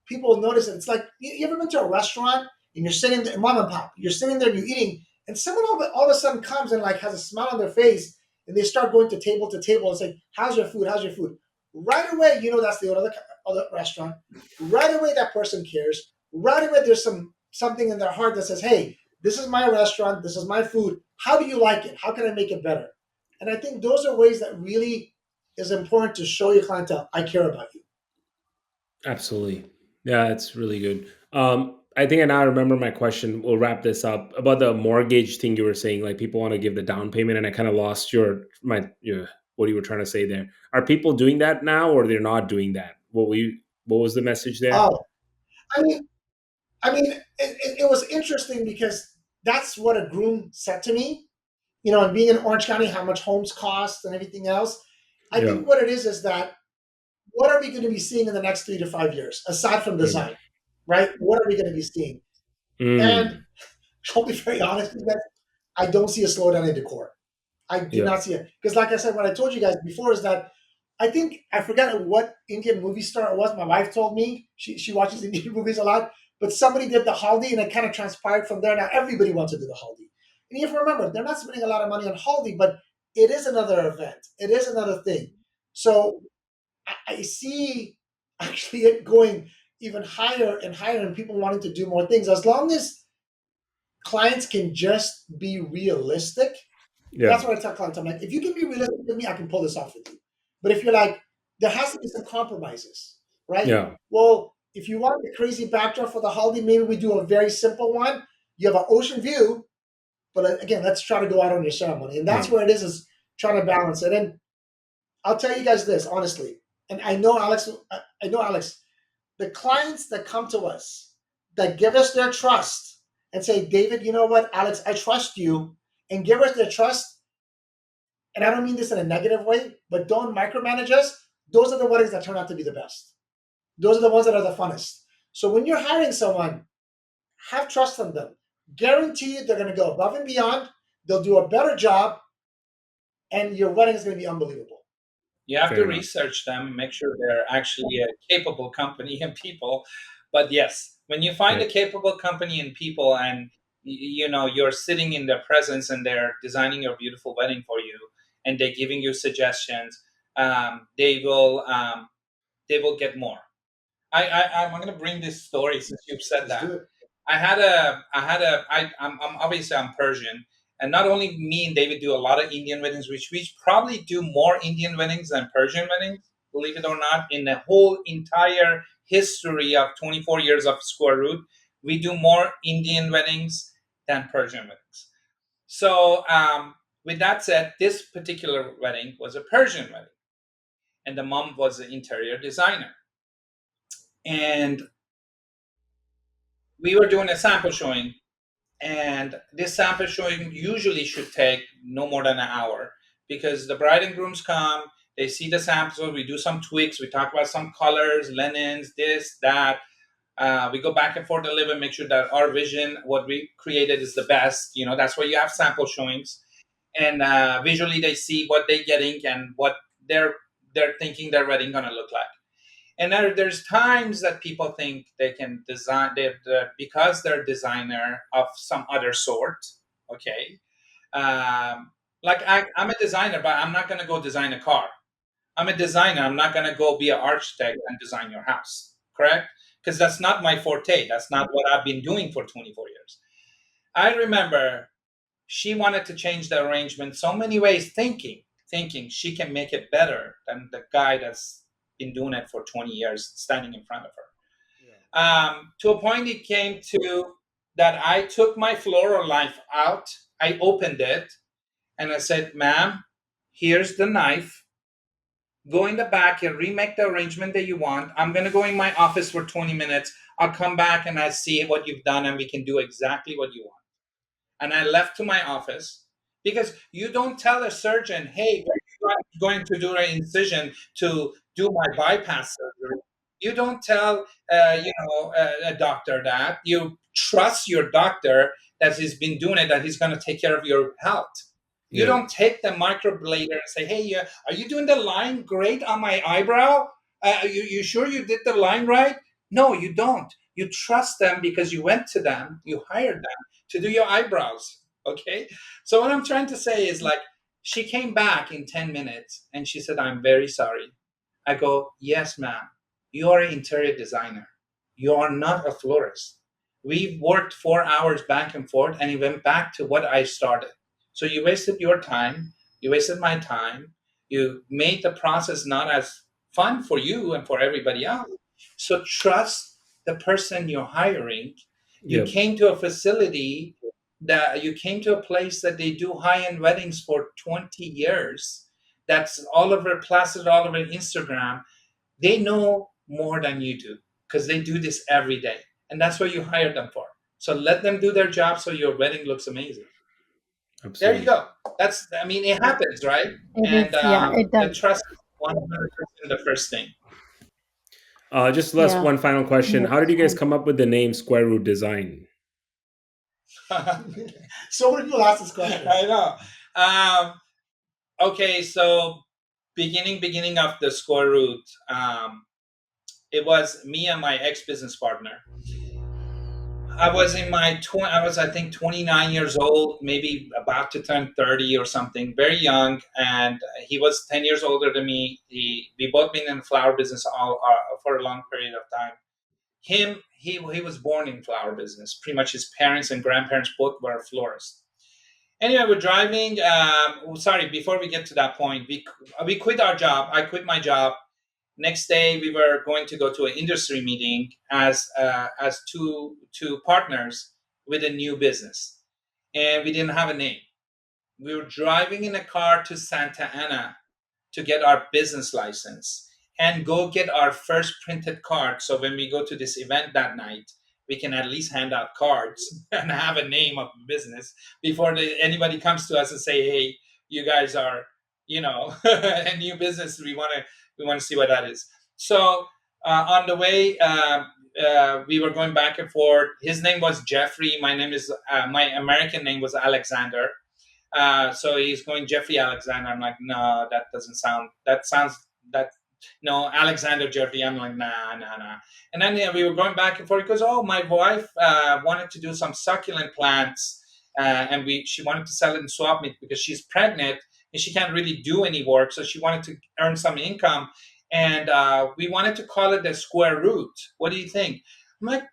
S2: people will notice it. It's like you ever been to a restaurant and you're sitting there, mom and pop, you're sitting there, you're eating, and someone all of a sudden comes and like has a smile on their face, and they start going to table and saying, "How's your food? How's your food?" Right away, you know that's the other restaurant. Right away, that person cares. Right away, there's something in their heart that says, "Hey, this is my restaurant. This is my food. How do you like it? How can I make it better?" And I think those are ways that really is important to show your clientele, I care about you.
S4: Absolutely. Yeah, it's really good. I think I now remember my question. We'll wrap this up about the mortgage thing you were saying. Like people want to give the down payment, and I kind of lost your what you were trying to say there. Are people doing that now, or they're not doing that? What was the message there?
S2: Oh, I mean, it was interesting because that's what a groom said to me. You know, and being in Orange County, how much homes cost and everything else. I
S4: Yeah.
S2: think what it is that what are we going to be seeing in the next 3 to 5 years aside from
S4: Mm.
S2: design, right? What are we going to be seeing? And
S4: Mm.
S2: I'll be very honest with you guys, I don't see a slowdown in decor. I do
S4: Yeah.
S2: not see it because, like I said, what I told you guys before is that I think I forgot what Indian movie star it was. My wife told me she watches Indian movies a lot, but somebody did the haldi, and it kind of transpired from there. Now everybody wants to do the haldi, and you have to remember they're not spending a lot of money on haldi, but it is another event. It is another thing. So I see actually it going even higher and higher, and people wanting to do more things as long as clients can just be realistic.
S4: Yeah.
S2: That's what I tell clients. I'm like, if you can be realistic with me, I can pull this off with you. But if you're like, there has to be some compromises, right?
S4: Yeah.
S2: Well, if you want the crazy backdrop for the holiday, maybe we do a very simple one. You have an ocean view, but again, let's try to go out on your ceremony. And that's
S4: Yeah.
S2: where it is trying to balance it. And I'll tell you guys this, honestly. And I know Alex, the clients that come to us, that give us their trust and say, David, you know what, Alex, I trust you, and give us their trust, and I don't mean this in a negative way, but don't micromanage us. Those are the weddings that turn out to be the best. Those are the ones that are the funnest. So when you're hiring someone, have trust in them. Guarantee you they're going to go above and beyond. They'll do a better job, and your wedding is going to be unbelievable.
S1: You have
S4: Fair
S1: to
S4: enough.
S1: research them, make sure they're actually a capable company and people. But yes, when you find
S4: Yeah.
S1: a capable company and people, and you know you're sitting in their presence and they're designing your beautiful wedding for you, and they're giving you suggestions, they will get more. I'm going to bring this story since you've said
S2: Let's do
S1: that.
S2: it.
S1: I'm obviously I'm Persian, and not only me and David do a lot of Indian weddings, which we probably do more Indian weddings than Persian weddings, believe it or not. In the whole entire history of 24 years of Square Root, we do more Indian weddings than Persian weddings. So, with that said, this particular wedding was a Persian wedding, and the mom was an interior designer, and we were doing a sample showing. And this sample showing usually should take no more than an hour, because the bride and grooms come, they see the samples, we do some tweaks, we talk about some colors, linens, this, that. We go back and forth a little bit, make sure that our vision, what we created, is the best. That's why you have sample showings. And visually, they see what they're getting and what they're thinking their wedding gonna look like. And there's times that people think they can design because they're a designer of some other sort. Okay, like I'm a designer, but I'm not going to go design a car. I'm a designer, I'm not going to go be an architect and design your house, correct? Because that's not my forte, that's not what I've been doing for 24 years. I remember she wanted to change the arrangement so many ways, thinking she can make it better than the guy that's been doing it for 20 years standing in front of her. To a point it came to that I took my floral knife out, I opened it, and I said, ma'am, here's the knife. Go in the back and remake the arrangement that you want. I'm going to go in my office for 20 minutes. I'll come back and I see what you've done, and we can do exactly what you want. And I left to my office, because you don't tell a surgeon, hey, we're going to do an incision to do my bypass surgery. You don't tell, a doctor that. You trust your doctor that he's been doing it, that he's going to take care of your health. You
S4: Yeah.
S1: don't take the microblader and say, hey, are you doing the line great on my eyebrow? You sure you did the line right? No, you don't. You trust them because you went to them, you hired them to do your eyebrows. Okay. So what I'm trying to say is, like, she came back in 10 minutes and she said, I'm very sorry. I go, yes, ma'am. You are an interior designer. You are not a florist. We worked 4 hours back and forth, and it went back to what I started. So you wasted your time. You wasted my time. You made the process not as fun for you and for everybody else. So trust the person you're hiring. You
S4: Yep.
S1: came to a facility, that you came to a place that they do high-end weddings for 20 years. That's all over Placid, all over Instagram. They know more than you do, because they do this every day. And that's what you hire them for. So let them do their job so your wedding looks amazing. There you
S4: Absolutely.
S1: go. It happens, right?
S3: It
S1: And
S3: is, yeah, it
S1: the
S3: does.
S1: trust is 100% the first thing.
S4: Just last
S3: Yeah.
S4: one final question.
S3: Yes.
S4: How did you guys come up with the name Square Root Design?
S2: So many people ask this question.
S1: I know. Okay, so beginning of the Square Root, it was me and my ex business partner. I was, I think, 29 years old, maybe about to turn 30 or something, very young, and he was 10 years older than me. We both been in the flower business all for a long period of time. He was born in flower business. Pretty much his parents and grandparents both were florists. Anyway, we're driving. Sorry, before we get to that point, we quit our job. I quit my job. Next day, we were going to go to an industry meeting as two partners with a new business, and we didn't have a name. We were driving in a car to Santa Ana to get our business license and go get our first printed card. So when we go to this event that night, we can at least hand out cards and have a name of business before anybody comes to us and say, "Hey, you guys are, a new business. We want to see what that is." So on the way, we were going back and forth. His name was Jeffrey. My American name was Alexander. So he's going Jeffrey Alexander. I'm like, no, that doesn't sound. That sounds that no Alexander Jeffrey. I'm like, nah, nah, nah. And then we were going back and forth. He goes, oh, my wife wanted to do some succulent plants, and she wanted to sell it in swap meet because she's pregnant and she can't really do any work, so she wanted to earn some income, and we wanted to call it the Square Root. What do you think? I'm like,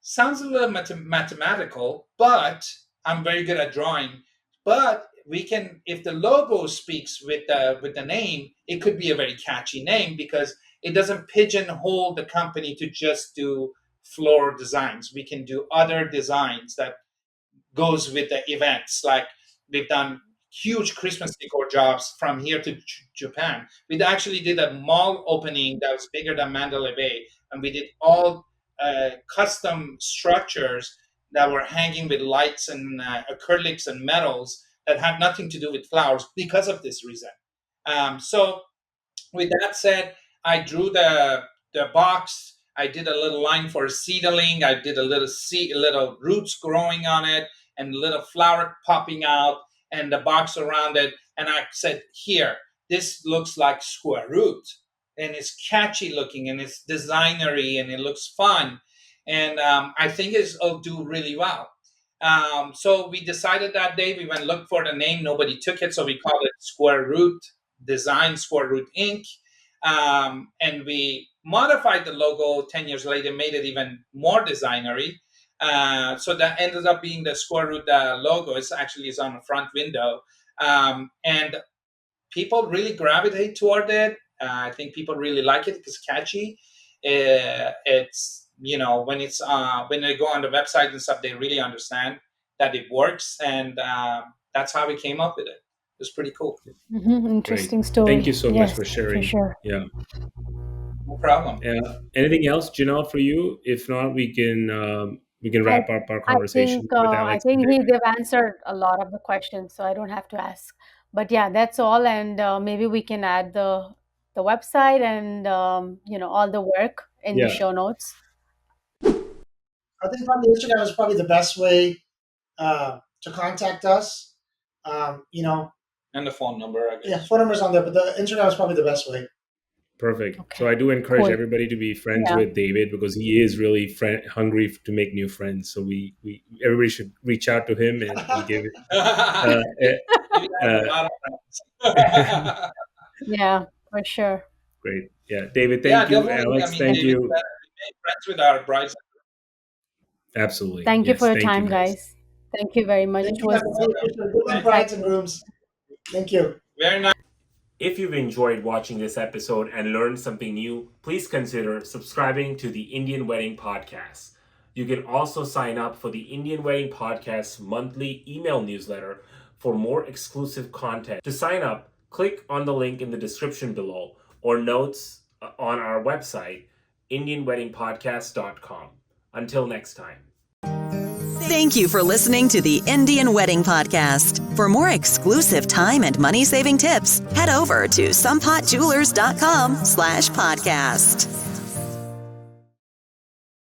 S1: Sounds a little mathematical, but I'm very good at drawing. But we can, if the logo speaks with the name, it could be a very catchy name because it doesn't pigeonhole the company to just do floor designs. We can do other designs that goes with the events. Like we've done huge Christmas decor jobs from here to Japan. We actually did a mall opening that was bigger than Mandalay Bay, and we did all custom structures that were hanging with lights and acrylics and metals that had nothing to do with flowers because of this reason. So with that said, I drew the box. I did a little line for a seedling. I did a little seed, little roots growing on it, and little flower popping out, and the box around it. And I said, "Here, this looks like square root, and it's catchy looking, and it's designery, and it looks fun, and I think it'll do really well." So we decided that day. We went look for the name. Nobody took it, so we called it Square Root Design, Square Root Inc. And we modified the logo 10 years later, made it even more designery. So that ended up being the Square Root logo. It's actually is on the front window. And people really gravitate toward it. I think people really like it. It's catchy. It's, you know, when it's when they go on the website and stuff, they really understand that it works, and that's how we came up with it. It was pretty cool.
S3: Interesting
S4: Great.
S3: story.
S4: Thank you so much
S3: Yes,
S4: for sharing.
S3: for sure.
S4: Yeah.
S1: No problem.
S4: Anything else, Janelle, for you? If not, we can
S3: I,
S4: wrap up our conversation with
S3: I
S4: Alex and
S3: think
S4: David.
S3: they've answered a lot of the questions, so I don't have to ask. But yeah, that's all, and maybe we can add the website and all the work in the
S4: Yeah,
S3: show notes.
S2: I think probably Instagram is probably the best way to contact us. You know,
S1: And the phone number, I
S2: yeah,
S1: guess.
S2: phone number's on there, but the Instagram is probably the best way.
S4: perfect. So
S3: Okay,
S4: I do encourage
S3: cool.
S4: everybody to be friends
S3: Yeah.
S4: with David because he is really hungry to make new friends. So we everybody should reach out to him and give it.
S1: Maybe I have a
S4: Uh,
S1: lot of friends.
S3: Yeah, for sure.
S4: great. Yeah, David,
S1: Yeah,
S4: thank you.
S1: definitely. I
S4: Alex,
S1: mean,
S4: thank
S1: David
S4: you.
S1: said we made friends with our brides.
S4: Absolutely.
S3: Thank you for
S4: Yes,
S3: your
S4: thank you,
S3: time,
S4: guys.
S3: guys. Thank you very much.
S2: Thank
S3: It
S2: you guys.
S3: was
S2: I really appreciate it. Good luck, brides and
S3: insightful.
S2: grooms. Thank you.
S1: Very nice.
S4: If you've enjoyed watching this episode and learned something new, please consider subscribing to the Indian Wedding Podcast. You can also sign up for the Indian Wedding Podcast's monthly email newsletter for more exclusive content. To sign up, click on the link in the description below or notes on our website, indianweddingpodcast.com. Until next time.
S5: Thank you for listening to the Indian Wedding Podcast. For more exclusive time and money-saving tips, head over to sampatjewelers.com/podcast.